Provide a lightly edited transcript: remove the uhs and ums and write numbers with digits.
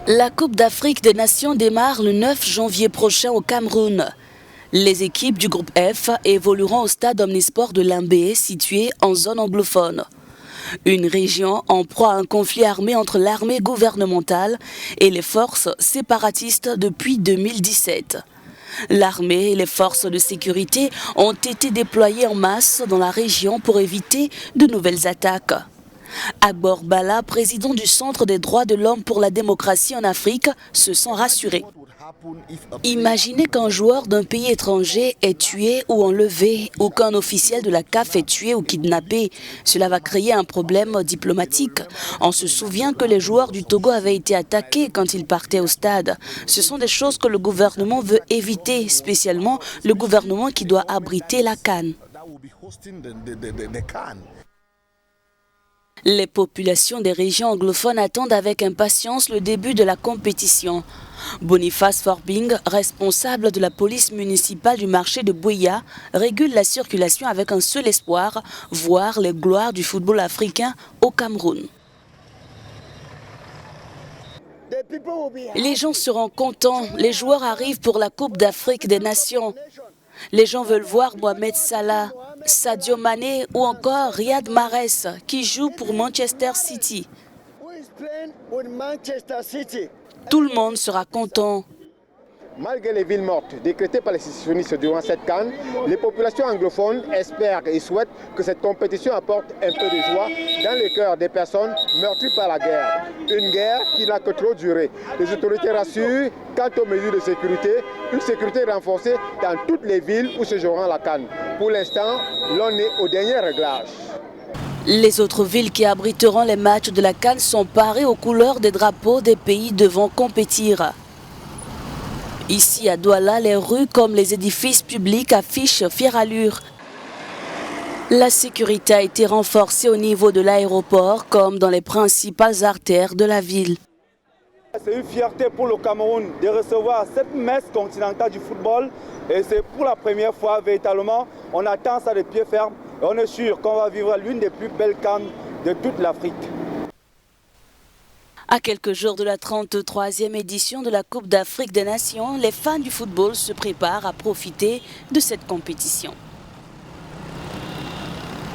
La Coupe d'Afrique des Nations démarre le 9 janvier prochain au Cameroun. Les équipes du groupe F évolueront au stade Omnisport de Limbé, situé en zone anglophone. Une région en proie à un conflit armé entre l'armée gouvernementale et les forces séparatistes depuis 2017. L'armée et les forces de sécurité ont été déployées en masse dans la région pour éviter de nouvelles attaques. Agbor Bala, président du Centre des droits de l'homme pour la démocratie en Afrique, se sent rassuré. Imaginez qu'un joueur d'un pays étranger est tué ou enlevé, ou qu'un officiel de la CAF est tué ou kidnappé. Cela va créer un problème diplomatique. On se souvient que les joueurs du Togo avaient été attaqués quand ils partaient au stade. Ce sont des choses que le gouvernement veut éviter, spécialement le gouvernement qui doit abriter la CAN. Les populations des régions anglophones attendent avec impatience le début de la compétition. Boniface Forbing, responsable de la police municipale du marché de Bouya, régule la circulation avec un seul espoir, voir les gloires du football africain au Cameroun. Les gens seront contents, les joueurs arrivent pour la Coupe d'Afrique des Nations. Les gens veulent voir Mohamed Salah, Sadio Mané ou encore Riyad Mahrez qui joue pour Manchester City. Tout le monde sera content. Malgré les villes mortes décrétées par les sécessionnistes durant cette CAN, les populations anglophones espèrent et souhaitent que cette compétition apporte un peu de joie dans le cœur des personnes meurtries par la guerre. Une guerre qui n'a que trop duré. Les autorités rassurent quant aux mesures de sécurité, une sécurité renforcée dans toutes les villes où se jouera la CAN. Pour l'instant, l'on est au dernier réglage. Les autres villes qui abriteront les matchs de la CAN sont parées aux couleurs des drapeaux des pays devant compétir. Ici à Douala, les rues comme les édifices publics affichent fière allure. La sécurité a été renforcée au niveau de l'aéroport comme dans les principales artères de la ville. C'est une fierté pour le Cameroun de recevoir cette messe continentale du football et c'est pour la première fois véritablement, on attend ça de pied ferme et on est sûr qu'on va vivre l'une des plus belles CAN de toute l'Afrique. À quelques jours de la 33e édition de la Coupe d'Afrique des Nations, les fans du football se préparent à profiter de cette compétition.